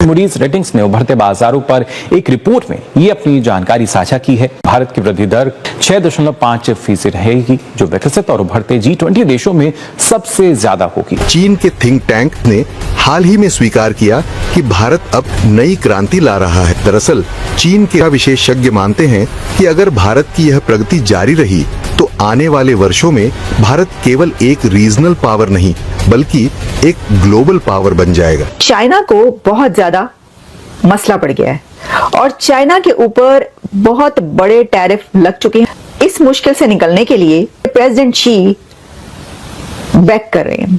Moody's ratings ने उभरते बाजारों पर एक रिपोर्ट में ये अपनी जानकारी साझा की है। भारत की वृद्धि दर 6.5% रहेगी, जो विकसित और उभरते G20 देशों में सबसे ज्यादा होगी। चीन के थिंक टैंक ने हाल ही में स्वीकार किया कि भारत अब नई क्रांति ला रहा है। दरअसल चीन के विशेषज्ञ मानते हैं कि अगर भारत की यह प्रगति जारी रही तो आने वाले वर्षों में भारत केवल एक रीजनल पावर नहीं बल्कि एक ग्लोबल पावर बन जाएगा। चाइना को बहुत ज्यादा मसला पड़ गया है और चाइना के ऊपर बहुत बड़े टैरिफ लग चुके हैं। इस मुश्किल से निकलने के लिए प्रेसिडेंट शी बैक कर रहे हैं।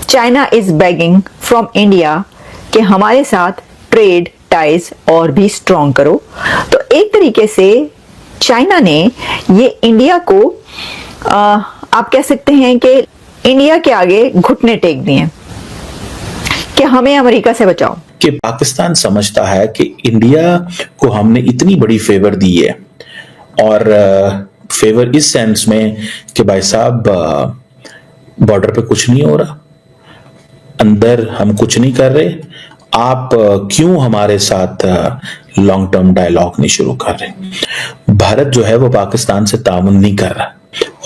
China is begging from India कि हमारे साथ ट्रेड टाइज और भी स्ट्रॉन्ग करो। तो एक तरीके से चाइना ने ये इंडिया को आप कह सकते हैं कि इंडिया के आगे घुटने टेक दिए कि हमें अमेरिका से बचाओ। कि पाकिस्तान समझता है कि इंडिया को हमने इतनी बड़ी फेवर दी है और फेवर इस सेंस में कि भाई साहब बॉर्डर पे कुछ नहीं हो रहा, अंदर हम कुछ नहीं कर रहे, आप क्यों हमारे साथ लॉन्ग टर्म डायलॉग नहीं शुरू कर रहे। भारत जो है वो पाकिस्तान से ताउन नहीं कर रहा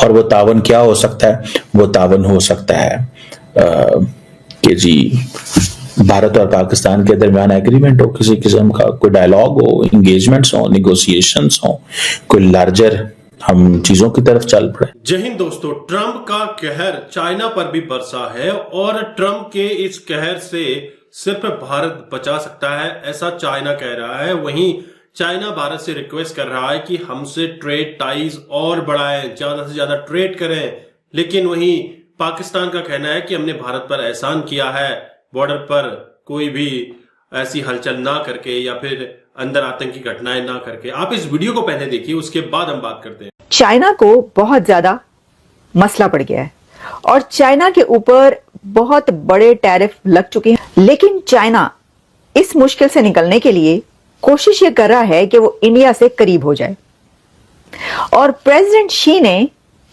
और वो ताउन क्या हो सकता है, वो ताउन हो सकता है कि जी भारत और पाकिस्तान के दरमियान एग्रीमेंट हो, किसी किस्म का कोई डायलॉग हो, एंगेजमेंट्स हो, निगोशिएशंस हो, कोई लार्जर हम चीजों की तरफ चल पड़े। जय हिंद दोस्तों, ट्रंप का कहर चाइना पर भी बरसा है और ट्रंप के इस कहर से सिर्फ भारत बचा सकता है, ऐसा चाइना कह रहा है। वहीं चाइना भारत से रिक्वेस्ट कर रहा है कि हमसे ट्रेड टाइज और बढ़ाएं, ज्यादा से ज्यादा ट्रेड करें। लेकिन वहीं पाकिस्तान का कहना है कि हमने भारत पर एहसान किया है, बॉर्डर पर कोई भी ऐसी हलचल ना करके या फिर अंदर आतंकी घटनाएं ना करके। आप इस वीडियो को पहले देखिए, उसके बाद हम बात करते हैं। चाइना को बहुत ज्यादा मसला पड़ गया है और चाइना के ऊपर बहुत बड़े टैरिफ लग चुके हैं। लेकिन चाइना इस मुश्किल से निकलने के लिए कोशिश ये कर रहा है कि वो इंडिया से करीब हो जाए और प्रेसिडेंट शी ने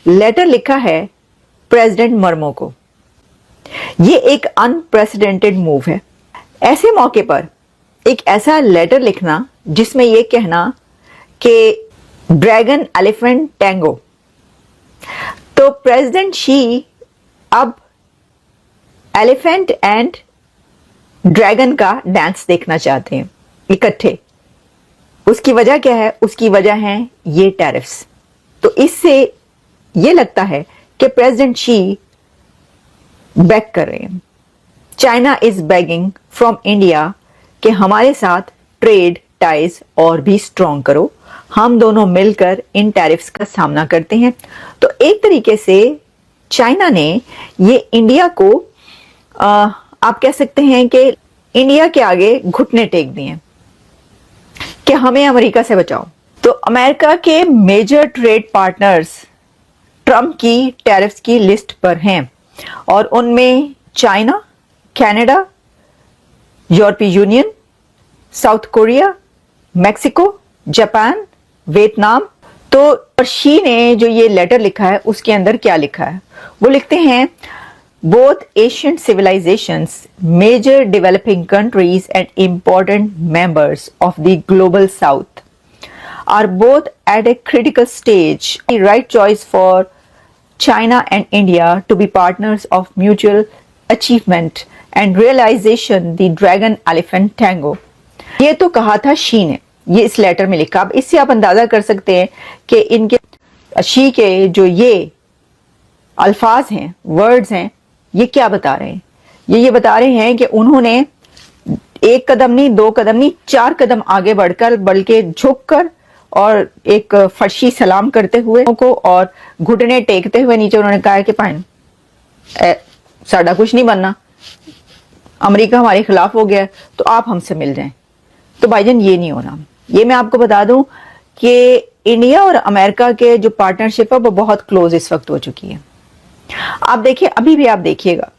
लेटर लिखा है प्रेसिडेंट मर्मो को। ये एक अनप्रेसिडेंटेड मूव है। ऐसे मौके पर एक ऐसा लेटर लिखना जिसमें यह कहना कि ड्रैगन एलिफेंट टैंगो। तो प्रेसिडेंट शी अब एलिफेंट एंड ड्रैगन का डांस देखना चाहते हैं इकट्ठे। उसकी वजह क्या है? उसकी वजह है ये टैरिफ्स। तो इससे ये लगता है कि प्रेसिडेंट शी बैक कर रहे हैं। China is begging from India कि हमारे साथ ट्रेड टाइज और भी स्ट्रॉन्ग करो, हम दोनों मिलकर इन टैरिफ्स का सामना करते हैं। तो एक तरीके से चाइना ने ये इंडिया को आप कह सकते हैं कि इंडिया के आगे घुटने टेक दिए कि हमें अमेरिका से बचाओ। तो अमेरिका के मेजर ट्रेड पार्टनर्स ट्रंप की टैरिफ्स की लिस्ट पर हैं और उनमें चाइना, कनाडा, यूरोपीय union, south Korea, Mexico, Japan, Vietnam. तो शी ने जो ये लेटर लिखा है उसके अंदर क्या लिखा है? वो लिखते हैं both ancient civilizations, major developing countries and important members of the global south are both at a critical stage. The right choice for China and India to be partners of mutual achievement and realization the dragon elephant tango. ये तो कहा था she ने, ये इस letter में लिखा। अब इससे आप अंदाजा कर सकते हैं कि इनके शी के जो ये अल्फाज हैं, वर्ड्स हैं, ये क्या बता रहे हैं? ये बता रहे हैं कि उन्होंने एक कदम नहीं, दो कदम नहीं, 4 कदम आगे बढ़कर, बल्कि झुककर और एक फर्शी सलाम करते हुए को और घुटने टेकते हुए नीचे उन्होंने कहा कि पाइन साडा कुछ नहीं बनना, अमेरिका हमारे खिलाफ हो गया तो आप हमसे मिल जाएं। तो भाईजान ये नहीं होना। ये मैं आपको बता दूं कि इंडिया और अमेरिका के जो पार्टनरशिप है वो बहुत क्लोज इस वक्त हो चुकी है। आप देखिए, अभी भी आप देखिएगा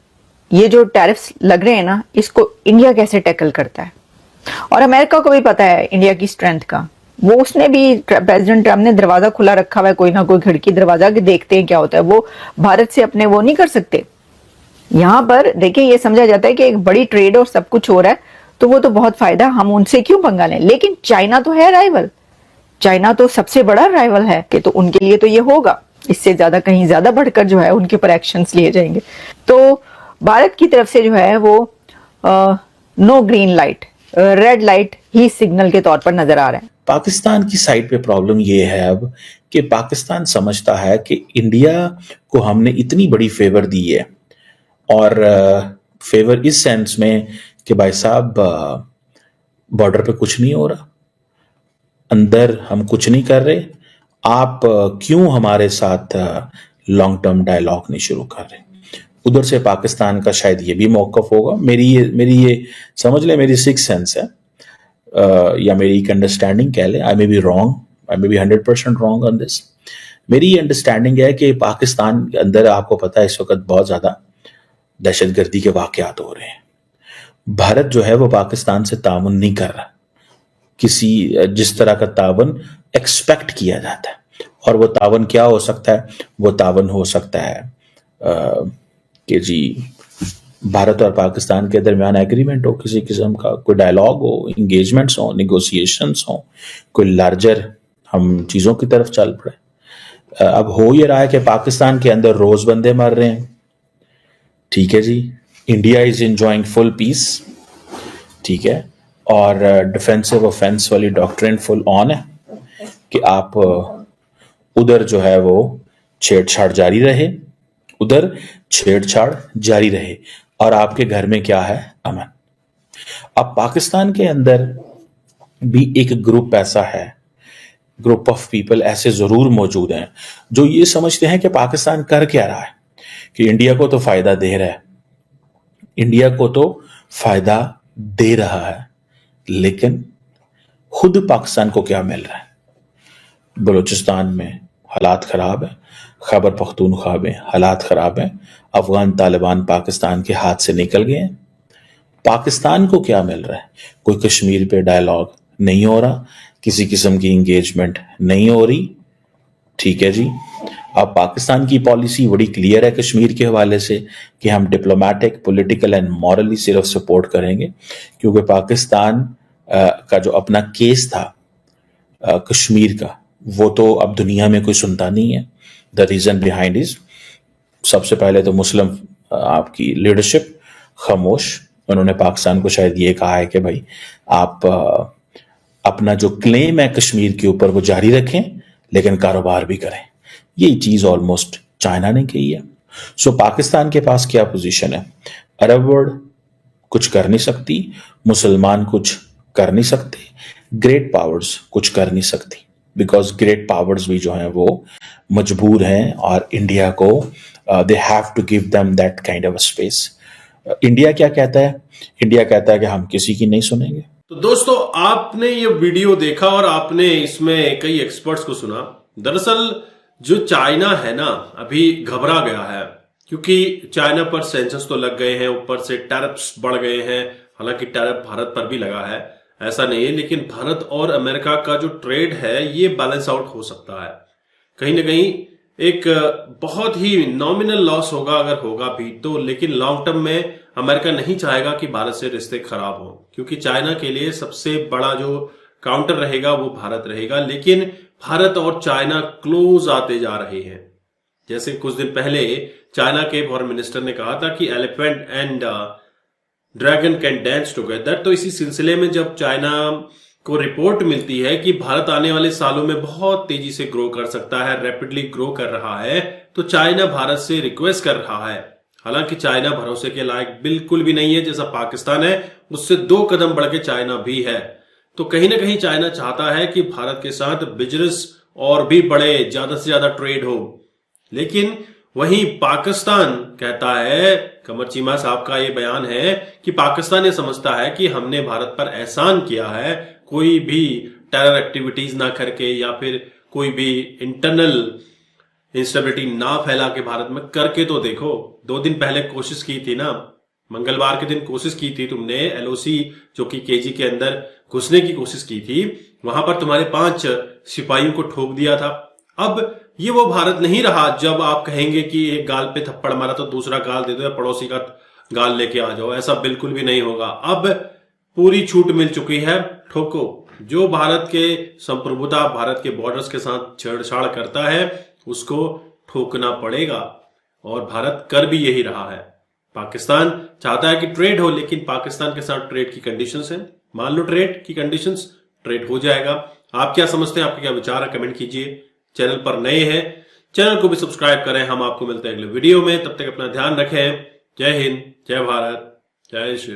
ये जो टैरिफ्स लग रहे हैं ना, इसको इंडिया कैसे टैकल करता है। और अमेरिका को भी पता है इंडिया की स्ट्रेंथ का। वो उसने भी, प्रेसिडेंट ट्रम्प ने दरवाजा खुला रखा हुआ है, कोई ना कोई खिड़की दरवाजा, कि देखते हैं क्या होता है। वो भारत से अपने वो नहीं कर सकते। यहां पर देखिए, ये समझा जाता है कि एक बड़ी ट्रेड और सब कुछ हो रहा है, तो वो तो बहुत फायदा, हम उनसे क्यों पंगा लें। लेकिन चाइना तो है राइवल, चाइना तो सबसे बड़ा राइवल है कि तो उनके लिए तो ये होगा, इससे ज्यादा कहीं ज्यादा बढ़कर जो है उनके ऊपर एक्शंस लिए जाएंगे। तो भारत की तरफ से जो है वो no green light, red light ही सिग्नल के तौर पर नजर आ रहे हैं। पाकिस्तान की साइड पे प्रॉब्लम ये है अब कि पाकिस्तान समझता है कि इंडिया को हमने इतनी बड़ी फेवर दी है, और फेवर इस सेंस में कि भाई साहब बॉर्डर पे कुछ नहीं हो रहा, अंदर हम कुछ नहीं कर रहे, आप क्यों हमारे साथ लॉन्ग टर्म डायलॉग नहीं शुरू कर रहे। उधर से पाकिस्तान का शायद ये भी मौकफ होगा। मेरी ये समझ ले, मेरी सिक्स सेंस है, या मेरी एक अंडरस्टैंडिंग कह ले, I may be wrong, I may be 100% wrong on this. मेरी ये अंडरस्टैंडिंग है कि पाकिस्तान के अंदर आपको पता है इस वक्त बहुत ज्यादा दहशतगर्दी के वाकयात हो रहे हैं। भारत जो है वो पाकिस्तान से ताउन नहीं कर रहा, किसी जिस तरह का ताउन एक्सपेक्ट किया जाता है। और वो ताउन क्या हो सकता है? वो ताउन हो सकता है कि जी भारत और पाकिस्तान के दरमियान एग्रीमेंट हो, किसी किस्म का कोई डायलॉग हो, इंगेजमेंट्स हो, निगोशिएशंस हो, कोई लार्जर हम चीजों की तरफ चल पड़े। अब हो ये रहा है कि पाकिस्तान के अंदर रोज बंदे मर रहे हैं, ठीक है जी, India is enjoying full peace, ठीक है, और डिफेंसिव ऑफेंस वाली डॉक्ट्रिन फुल ऑन है कि आप उधर जो है वो छेड़छाड़ जारी रहे, उधर छेड़छाड़ जारी रहे, और आपके घर में क्या है? अमन। अब पाकिस्तान के अंदर भी एक ग्रुप ऐसा है, ग्रुप ऑफ पीपल ऐसे जरूर मौजूद हैं जो ये समझते हैं कि पाकिस्तान कर क्या रहा है, कि इंडिया को तो फायदा दे रहा है, इंडिया को तो फायदा दे रहा है, लेकिन खुद पाकिस्तान को क्या मिल रहा है? बलूचिस्तान में हालात खराब है, खैबर पख्तूनख्वा में हालात खराब है, अफगान तालिबान पाकिस्तान के हाथ से निकल गए हैं। पाकिस्तान को क्या मिल रहा है? कोई कश्मीर पे डायलॉग नहीं हो रहा, किसी किस्म की इंगेजमेंट नहीं हो रही, ठीक है जी। अब पाकिस्तान की पॉलिसी बड़ी क्लियर है कश्मीर के हवाले से कि हम डिप्लोमेटिक, पॉलिटिकल एंड मॉरली सिर्फ सपोर्ट करेंगे, क्योंकि पाकिस्तान का जो अपना केस था कश्मीर का, वो तो अब दुनिया में कोई सुनता नहीं है। द रीजन बिहाइंड इज, सबसे पहले तो मुस्लिम आपकी लीडरशिप खामोश, उन्होंने पाकिस्तान को शायद ये कहा है कि भाई आप अपना जो क्लेम है कश्मीर के ऊपर वो जारी रखें, लेकिन कारोबार भी करें। ये चीज ऑलमोस्ट चाइना ने कही है। सो पाकिस्तान के पास क्या पोजीशन है? अरब वर्ल्ड कुछ कर नहीं सकती, मुसलमान कुछ कर नहीं सकते, ग्रेट पावर्स कुछ कर नहीं सकती, बिकॉज ग्रेट पावर्स भी जो हैं वो मजबूर हैं, और इंडिया को they have to give them that kind of space. India क्या कहता है? इंडिया कहता है कि हम किसी की नहीं सुनेंगे। तो दोस्तों, आपने ये वीडियो देखा और आपने इसमें कई एक्सपर्ट्स को सुना। दरअसल जो चाइना है ना, अभी घबरा गया है, क्योंकि चाइना पर सेंसस तो लग गए हैं, ऊपर से टैरिफ्स बढ़ गए हैं। हालांकि टैरिफ भारत पर भी लगा है, ऐसा नहीं है, लेकिन भारत और अमेरिका का जो ट्रेड है ये बैलेंस आउट हो सकता है। कहीं ना कहीं एक बहुत ही नॉमिनल लॉस होगा, अगर होगा भी तो, लेकिन लॉन्ग टर्म में अमेरिका नहीं चाहेगा कि भारत से रिश्ते खराब हो, क्योंकि चाइना के लिए सबसे बड़ा जो काउंटर रहेगा वो भारत रहेगा। लेकिन भारत और चाइना क्लोज आते जा रहे हैं। जैसे कुछ दिन पहले चाइना के फॉरेन मिनिस्टर ने कहा था कि elephant and dragon can dance together. तो इसी सिलसिले में जब चाइना को रिपोर्ट मिलती है कि भारत आने वाले सालों में बहुत तेजी से ग्रो कर सकता है, रैपिडली ग्रो कर रहा है, तो चाइना भारत से रिक्वेस्ट कर रहा है। हालांकि चाइना भरोसे के लायक बिल्कुल भी नहीं है, जैसा पाकिस्तान है उससे 2 कदम बढ़ के चाइना भी है। तो कहीं ना कहीं चाइना चाहता है कि भारत के साथ बिजनेस और भी बड़े, ज्यादा से ज्यादा ट्रेड हो। लेकिन वहीं पाकिस्तान कहता है, कमर चीमा साहब का ये बयान है कि पाकिस्तान ये समझता है कि हमने भारत पर एहसान किया है, कोई भी टेरर एक्टिविटीज ना करके या फिर कोई भी इंटरनल इंस्टेबिलिटी ना फैला के भारत में करके तो देखो। 2 दिन पहले कोशिश की थी ना, मंगलवार के दिन कोशिश की थी तुमने, एलओसी जो कि केजी के अंदर घुसने की कोशिश की थी, वहां पर तुम्हारे 5 सिपाहियों को ठोक दिया था। अब ये वो भारत नहीं रहा जब आप कहेंगे कि एक गाल पे थप्पड़ मारा तो दूसरा गाल दे दो, या पड़ोसी का गाल लेके आ जाओ। ऐसा बिल्कुल भी नहीं होगा। अब पूरी छूट मिल चुकी है। ठोको, जो भारत के संप्रभुता, भारत के बॉर्डर्स के साथ छेड़छाड़ करता है उसको ठोकना पड़ेगा, और भारत कर भी यही रहा है। पाकिस्तान चाहता है कि ट्रेड हो, लेकिन पाकिस्तान के साथ ट्रेड की कंडीशंस हैं। मान लो ट्रेड की कंडीशंस, ट्रेड हो जाएगा। आप क्या समझते हैं, आपके क्या विचार है, कमेंट कीजिए। चैनल पर नए हैं, चैनल को भी सब्सक्राइब करें। हम आपको मिलते हैं अगले वीडियो में, तब तक अपना ध्यान रखें। जय हिंद, जय भारत, जय श्री राम।